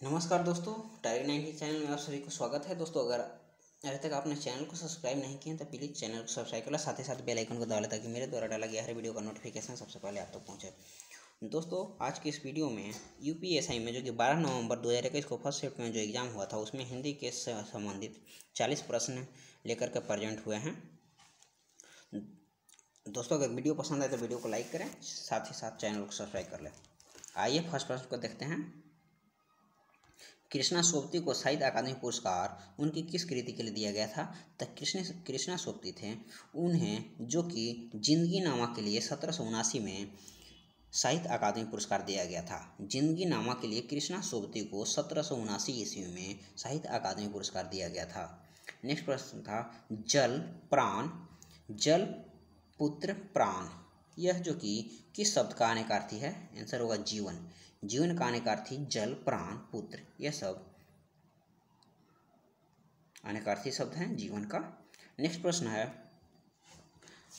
नमस्कार दोस्तों, tiger 90 channel में आप सभी को स्वागत है। दोस्तों, अगर अभी तक आपने चैनल को सब्सक्राइब नहीं किया तो प्लीज़ चैनल को सब्सक्राइब कर लो, साथ ही साथ बेल आइकन को दबा लें ताकि मेरे द्वारा डाला गया हर वीडियो का नोटिफिकेशन सबसे पहले आप तक पहुंचे। दोस्तों, आज की इस वीडियो में यूपीएससी में जो कि 12 नवंबर 2021 को फर्स्ट शिफ्ट में जो एग्ज़ाम हुआ था उसमें हिंदी के संबंधित 40 प्रश्न लेकर के प्रेजेंट हुए हैं। दोस्तों, अगर वीडियो पसंद आए तो वीडियो को लाइक करें, साथ ही साथ चैनल को सब्सक्राइब कर लें। आइए फर्स्ट प्रश्न को देखते हैं। कृष्णा सोबती को साहित्य अकादमी पुरस्कार उनकी किस कृति के लिए दिया गया था? तो कृष्णा सोबती थे, उन्हें जो कि जिंदगी नामा के लिए 1779 में साहित्य अकादमी पुरस्कार दिया गया था। जिंदगी नामा के लिए कृष्णा सोबती को 1779 ईस्वी में साहित्य अकादमी पुरस्कार दिया गया था। नेक्स्ट प्रश्न था जल प्राण, जल पुत्र प्राण, यह जो कि किस शब्द का अनेकार्थी है? आंसर होगा जीवन। जीवन का अनेकार्थी जल प्राण पुत्र, यह सब अनेकार्थी शब्द हैं जीवन का। नेक्स्ट प्रश्न है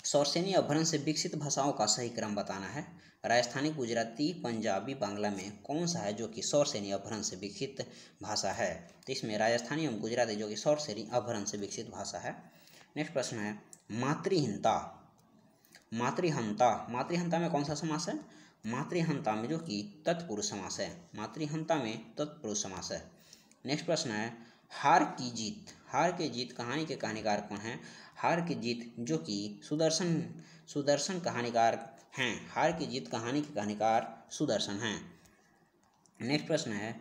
सौरसेनी अपभ्रंश से विकसित भाषाओं का सही क्रम बताना है। राजस्थानी, गुजराती, पंजाबी, बांग्ला में कौन सा है जो कि सौरसेनी अपभ्रंश से विकसित भाषा है? तो इसमें राजस्थानी एवं गुजराती जो कि सौरसेनी अपभ्रंश से विकसित भाषा है। नेक्स्ट प्रश्न है मातृहंता, मातृहंता में कौन सा समास है? मातृहंता में जो कि तत्पुरुष समास है। मातृहंता में तत्पुरुष समास है। नेक्स्ट प्रश्न है हार की जीत, हार की जीत कहानी के कहानीकार कौन है? हार की जीत जो कि सुदर्शन कहानीकार हैं। हार की जीत कहानी के कहानीकार सुदर्शन हैं। नेक्स्ट प्रश्न है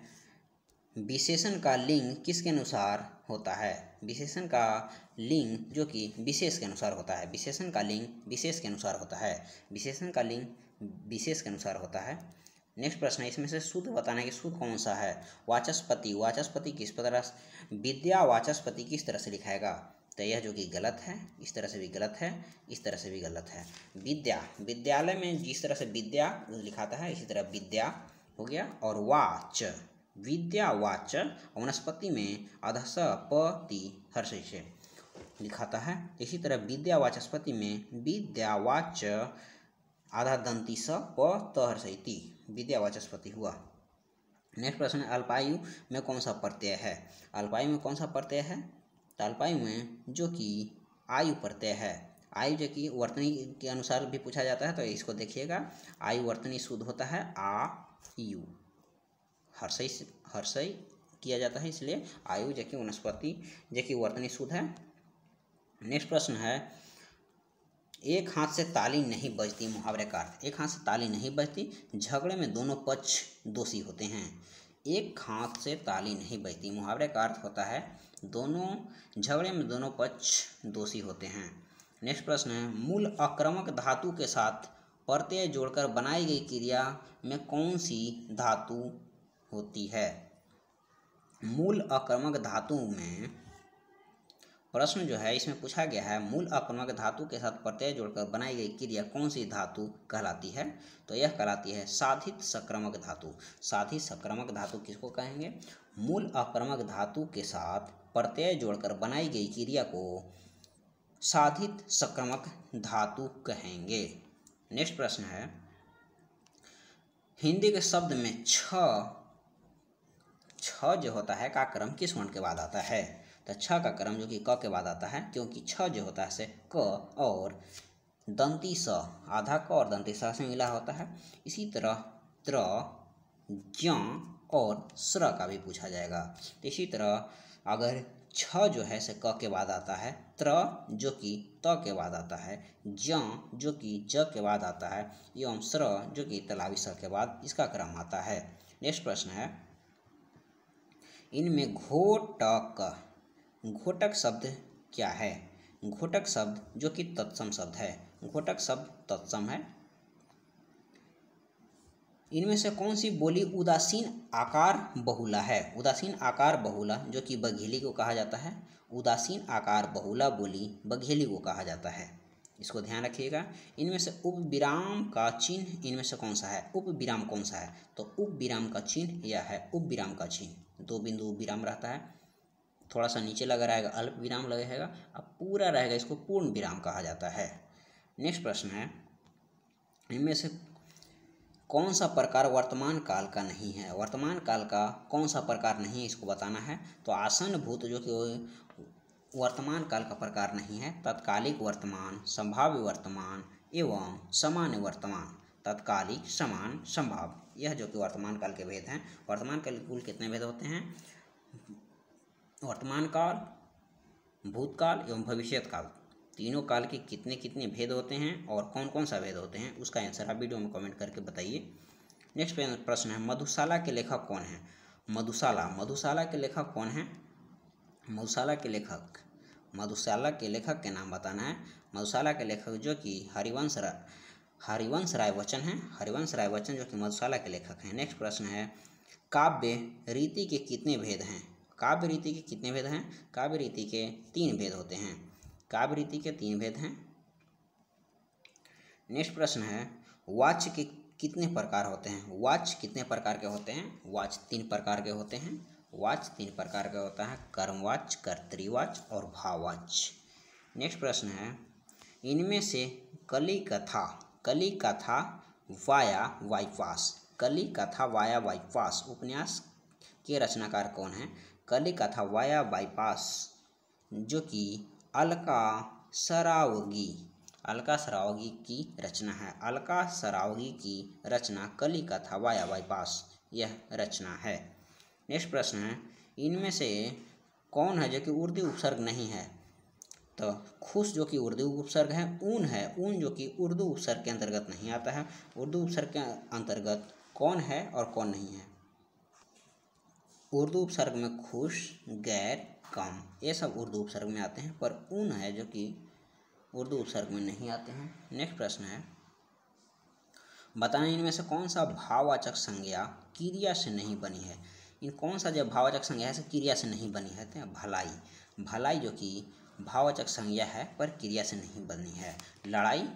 विशेषण का लिंग किसके अनुसार होता है? विशेषण का लिंग जो कि विशेष के अनुसार होता है। विशेषण का लिंग विशेष के अनुसार होता है। विशेषण का लिंग विशेष के अनुसार होता है। नेक्स्ट प्रश्न है इसमें से शुद्ध बताना है कि शुद्ध कौन सा है? वाचस्पति, वाचस्पति किस तरह, विद्या वाचस्पति किस तरह से लिखाएगा? तो यह जो कि गलत है, इस तरह से भी गलत है, इस तरह से भी गलत है। विद्या, विद्यालय में जिस तरह से विद्या लिखाता है इसी तरह विद्या हो गया। और वाच, विद्या वाच वनस्पति में अधस पति हर्ष से लिखाता है। इसी तरह विद्या वाचस्पति में विद्या वाच आधा दंती स प त हर्षयति, विद्या वाचस्पति हुआ। नेक्स्ट प्रश्न है अल्पायु में कौन सा प्रत्यय है? अल्पायु में कौन सा प्रत्यय है? तो अल्पायु में जो कि आयु प्रत्यय है। आयु जो कि वर्तनी के अनुसार भी पूछा जाता है तो इसको देखिएगा। आयु वर्तनी शुद्ध होता है आ यु, हर्षय किया जाता है, इसलिए आयु जो कि वनस्पति जो कि वर्तनी शुद्ध है। नेक्स्ट प्रश्न है एक हाथ से ताली नहीं बजती, मुहावरे का अर्थ। एक हाथ से ताली नहीं बजती, झगड़े में दोनों पक्ष दोषी होते हैं। एक हाथ से ताली नहीं बजती, मुहावरे का अर्थ होता है दोनों झगड़े में दोनों पक्ष दोषी होते हैं। नेक्स्ट प्रश्न है मूल आक्रामक धातु के साथ प्रत्यय जोड़कर बनाई गई क्रिया में कौन सी धातु होती है? मूल आक्रामक धातु में प्रश्न जो है इसमें पूछा गया है मूल आक्रामक धातु के साथ प्रत्यय जोड़कर बनाई गई क्रिया कौन सी धातु कहलाती है? तो यह कहलाती है साधित संक्रामक धातु। साधित संक्रामक धातु किसको कहेंगे? मूल आक्रामक धातु के साथ प्रत्यय जोड़कर बनाई गई क्रिया को साधित संक्रामक धातु कहेंगे। नेक्स्ट प्रश्न है हिंदी के शब्द में छ जो होता है का क्रम किस वर्ण के बाद आता है? तो छ का क्रम जो कि क के बाद आता है, क्योंकि छ जो होता है से क और दंती स, आधा क और दंती स से मिला होता है। इसी तरह त्र, ज्ञ और स्र का भी पूछा जाएगा। तो इसी तरह अगर छ जो है से क के बाद आता है, त्र जो कि त के बाद आता है, ज्ञ जो कि ज के बाद आता है एवं स्र जो कि तलावी स के बाद इसका क्रम आता है। नेक्स्ट प्रश्न है इनमें घोटक शब्द क्या है? घोटक शब्द जो कि तत्सम शब्द है। घोटक शब्द तत्सम है। इनमें से कौन सी बोली उदासीन आकार बहुला है? उदासीन आकार बहुला जो कि बघेली को कहा जाता है। उदासीन आकार बहुला बोली बघेली को कहा जाता है, इसको ध्यान रखिएगा। इनमें से उपविराम का चिन्ह इनमें से कौन सा है? उपविराम कौन सा है? तो उपविराम का चिन्ह यह है उपविराम का चिन्ह। दो बिंदु विराम रहता है, थोड़ा सा नीचे लगा रहेगा अल्प विराम लगेगा, अब पूरा रहेगा इसको पूर्ण विराम कहा जाता है। नेक्स्ट प्रश्न है इनमें से कौन सा प्रकार वर्तमान काल का नहीं है? वर्तमान काल का कौन सा प्रकार नहीं है, इसको बताना है। तो आसन भूत जो कि वर्तमान काल का प्रकार नहीं है। तत्कालिक वर्तमान, संभाव्य वर्तमान एवं सामान्य वर्तमान। तत्कालिक, समान, संभाव्य, यह जो कि वर्तमान काल के भेद हैं। वर्तमान काल के कुल कितने भेद होते हैं? वर्तमान काल, भूतकाल एवं भविष्यत काल, तीनों काल के कितने कितने भेद होते हैं और कौन कौन सा भेद होते हैं, उसका आंसर आप वीडियो में कमेंट करके बताइए। नेक्स्ट प्रश्न है, मधुशाला के लेखक कौन है? मधुशाला के लेखक कौन है? मधुशाला के लेखक के नाम बताना है। मधुशाला के लेखक जो कि हरिवंश राय बच्चन हैं। हरिवंश राय बच्चन जो कि मधुशाला के लेखक हैं। नेक्स्ट प्रश्न है, काव्य रीति के कितने भेद हैं? काव्य रीति के कितने भेद हैं? काव्य रीति के 3 भेद होते हैं। काव्य रीति के 3 भेद हैं। नेक्स्ट प्रश्न है, वाच्य के कितने प्रकार होते हैं? वाच्य कितने प्रकार के होते हैं? वाच्य 3 प्रकार के होते हैं। वाच्य 3 प्रकार का होता है, कर्मवाच्य, कर्तृवाच्य और भाववाच्य। नेक्स्ट प्रश्न है, इनमें से कली कथा वाया बाईपास उपन्यास के रचनाकार कौन है? कली कथा वाया बाईपास जो कि अलका सरावगी की रचना है। अलका सरावगी की रचना कली कथा वाया बाईपास यह रचना है। नेक्स्ट प्रश्न है, इनमें से कौन है जो कि उर्दू उपसर्ग नहीं है? तो खुश जो कि उर्दू उपसर्ग है, ऊन जो कि उर्दू उपसर्ग के अंतर्गत नहीं आता है। उर्दू उपसर्ग के अंतर्गत कौन है और कौन नहीं है? उर्दू उपसर्ग में खुश, गैर, कम, ये सब उर्दू उपसर्ग में आते हैं, पर ऊन है जो कि उर्दू उपसर्ग में नहीं आते हैं। नेक्स्ट प्रश्न है, बताएं इनमें से कौन सा भाववाचक संज्ञा क्रिया से नहीं बनी है? इन कौन सा जो भाववाचक संज्ञा है क्रिया से नहीं बनी है? तो भलाई जो कि भाववाचक संज्ञा है पर क्रिया से नहीं बनी है। लड़ाई,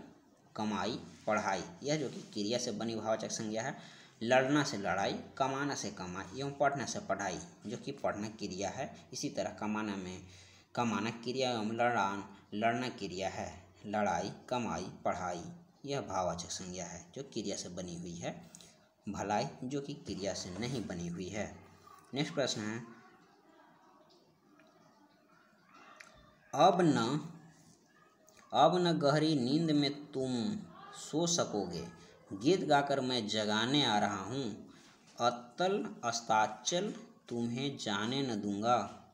कमाई, पढ़ाई, यह जो कि क्रिया से बनी भाववाचक संज्ञा है। लड़ना से लड़ाई, कमाना से कमाई एवं पढ़ना से पढ़ाई, जो कि पढ़ना क्रिया है। इसी तरह कमाना क्रिया एवं लड़ना क्रिया है। लड़ाई, कमाई, पढ़ाई, यह भाववाचक संज्ञा है जो क्रिया से बनी हुई है। भलाई जो कि क्रिया से नहीं बनी हुई है। नेक्स्ट प्रश्न है, अब न गहरी नींद में तुम सो सकोगे, गीत गाकर मैं जगाने आ रहा हूँ। अत्तल अस्ताचल तुम्हें जाने न दूंगा,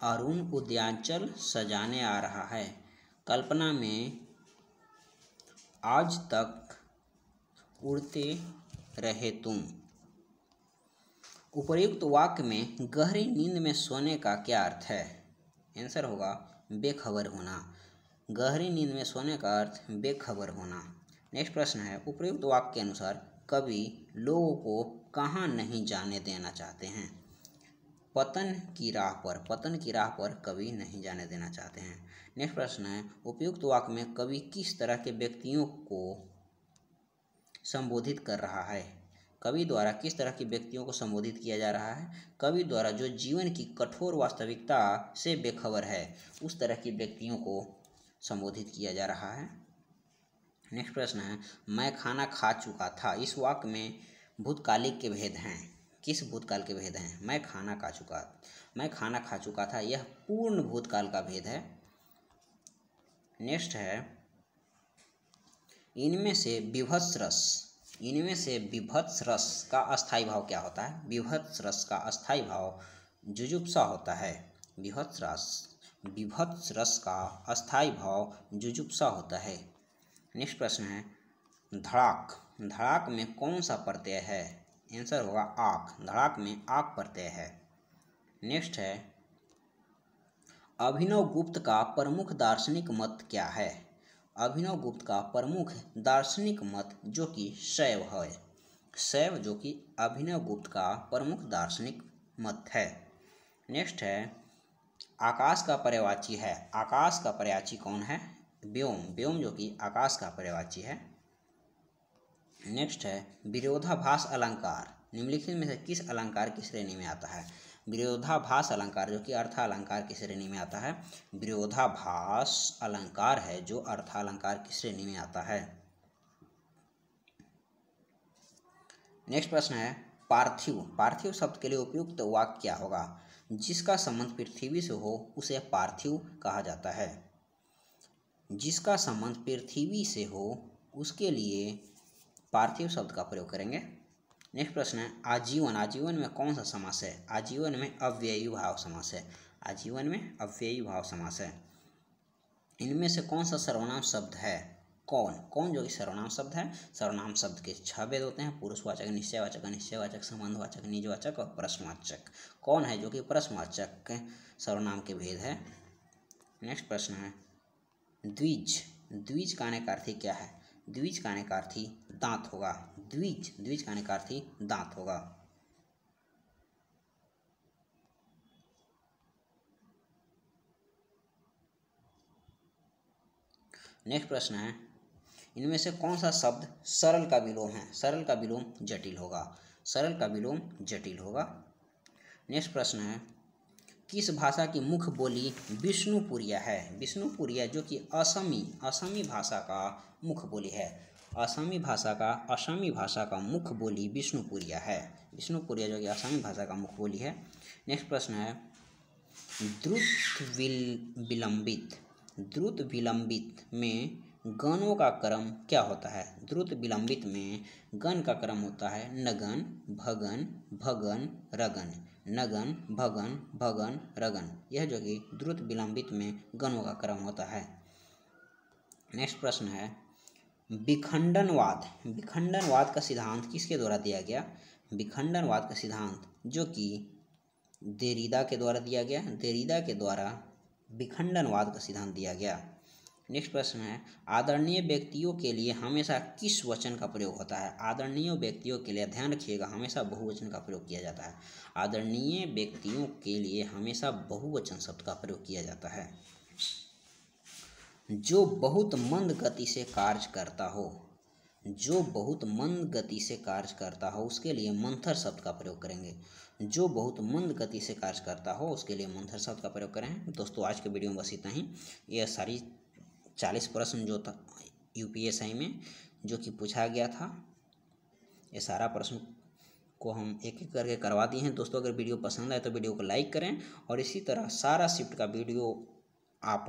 अरुण उद्यांचल सजाने आ रहा है। कल्पना में आज तक उड़ते रहे तुम। उपर्युक्त वाक्य में गहरी नींद में सोने का क्या अर्थ है? आंसर होगा बेखबर होना। गहरी नींद में सोने का अर्थ बेखबर होना। नेक्स्ट प्रश्न है, उपर्युक्त वाक्य के अनुसार कवि लोगों को कहाँ नहीं जाने देना चाहते हैं? पतन की राह पर कवि नहीं जाने देना चाहते हैं। नेक्स्ट प्रश्न है, उपयुक्त वाक्य में कवि किस तरह के व्यक्तियों को संबोधित कर रहा है? कवि द्वारा किस तरह के व्यक्तियों को संबोधित किया जा रहा है? कवि द्वारा जो जीवन की कठोर वास्तविकता से बेखबर है, उस तरह के व्यक्तियों को संबोधित किया जा रहा है। नेक्स्ट प्रश्न है, मैं खाना खा चुका था, इस वाक्य में भूतकालिक के भेद हैं। किस भूतकाल के भेद हैं? मैं खाना खा चुका था, यह पूर्ण भूतकाल का भेद है। नेक्स्ट है, इनमें से विभत्स रस का अस्थायी भाव क्या होता है? विभत्स रस का अस्थायी भाव जुजुप्सा होता है। विभत्स रस का अस्थायी भाव जुजुप्सा होता है। नेक्स्ट प्रश्न है, धड़ाक में कौन सा प्रत्यय है? आंसर होगा आक। धड़ाक में आक प्रत्यय है। नेक्स्ट है, अभिनव गुप्त का प्रमुख दार्शनिक मत क्या है? अभिनव गुप्त का प्रमुख दार्शनिक मत जो कि शैव है। शैव जो कि अभिनव गुप्त का प्रमुख दार्शनिक मत है। नेक्स्ट है, आकाश का पर्यायवाची है। आकाश का पर्यायवाची कौन है? व्योम जो कि आकाश का पर्यायवाची है। नेक्स्ट है, विरोधाभास अलंकार निम्नलिखित में से किस अलंकार की श्रेणी में आता है? विरोधाभास अलंकार जो कि अर्थालंकार की श्रेणी में आता है। विरोधाभास अलंकार है जो अर्थालंकार की श्रेणी में आता है। नेक्स्ट प्रश्न है पार्थिव। पार्थिव शब्द के लिए उपयुक्त वाक्य क्या होगा? जिसका संबंध पृथ्वी से हो उसे पार्थिव कहा जाता है। जिसका संबंध पृथ्वी से हो उसके लिए पार्थिव शब्द का प्रयोग करेंगे। नेक्स्ट प्रश्न है आजीवन। आजीवन में कौन सा समास है? आजीवन में अव्ययी भाव समास है। आजीवन में अव्ययी भाव समास है। इनमें से कौन सा सर्वनाम शब्द है? कौन? कौन जो कि सर्वनाम शब्द है। सर्वनाम शब्द के 6 भेद होते हैं, पुरुषवाचक, निश्चयवाचक, अनिश्चयवाचक, संबंधवाचक, निजवाचक और प्रश्नवाचक। कौन है जो कि प्रश्नवाचक सर्वनाम के भेद है? नेक्स्ट प्रश्न है द्विज। द्विज का अनेकार्थी क्या है? द्विज का अनेकार्थी दांत होगा। द्विज का अनेकार्थी दांत होगा। नेक्स्ट प्रश्न है इनमें से कौन सा शब्द सरल का विलोम है? सरल का विलोम जटिल होगा। सरल का विलोम जटिल होगा। नेक्स्ट प्रश्न है किस भाषा की मुख्य बोली विष्णुपुरिया है? विष्णुपुरिया जो कि असमी भाषा का मुख्य बोली है। असमी भाषा का मुख्य बोली विष्णुपुरिया है। विष्णुपुरिया जो कि असमी भाषा का मुख्य बोली है। नेक्स्ट प्रश्न है द्रुत विलंबित में गणों का क्रम क्या होता है? द्रुत विलंबित में गण का क्रम होता है नगन, भगन, भगन, रगन। नगन, भगन, भगन, रगन। यह जो कि द्रुत विलंबित में गणों का क्रम होता है। नेक्स्ट प्रश्न है विखंडनवाद। विखंडनवाद का सिद्धांत किसके द्वारा दिया गया? विखंडनवाद का सिद्धांत जो कि देरिदा के द्वारा दिया गया। देरिदा के द्वारा विखंडनवाद का सिद्धांत दिया गया। नेक्स्ट प्रश्न है आदरणीय व्यक्तियों के लिए हमेशा किस वचन का प्रयोग होता है? आदरणीय व्यक्तियों के लिए ध्यान रखिएगा हमेशा बहुवचन का प्रयोग किया जाता है। आदरणीय व्यक्तियों के लिए हमेशा बहुवचन शब्द का प्रयोग किया जाता है। जो बहुत मंद गति से कार्य करता हो, जो बहुत मंद गति से कार्य करता हो उसके लिए मंथर शब्द का प्रयोग करेंगे। जो बहुत मंद गति से कार्य करता हो उसके लिए मंथर शब्द का प्रयोग करें। दोस्तों आज के वीडियो में बस इतना ही। यह सारी 40 प्रश्न जो था यूपीएससी में जो कि पूछा गया था, ये सारा प्रश्न को हम एक एक करके करवा दिए हैं। दोस्तों अगर वीडियो पसंद आए तो वीडियो को लाइक करें और इसी तरह सारा शिफ्ट का वीडियो आप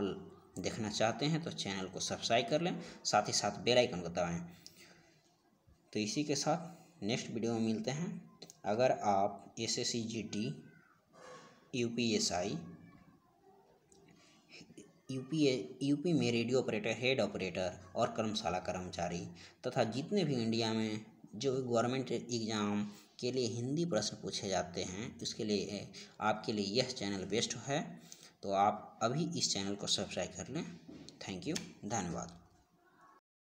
देखना चाहते हैं तो चैनल को सब्सक्राइब कर लें, साथ ही साथ बेल आइकन को दबाएं। तो इसी के साथ नेक्स्ट वीडियो में मिलते हैं। अगर आप एसएससी जीडी, यूपीएसआई, यूपी में रेडियो ऑपरेटर, हेड ऑपरेटर और कर्मशाला कर्मचारी तथा जितने भी इंडिया में जो गवर्नमेंट एग्ज़ाम के लिए हिंदी प्रश्न पूछे जाते हैं उसके लिए आपके लिए यह चैनल बेस्ट है। तो आप अभी इस चैनल को सब्सक्राइब कर लें। थैंक यू, धन्यवाद।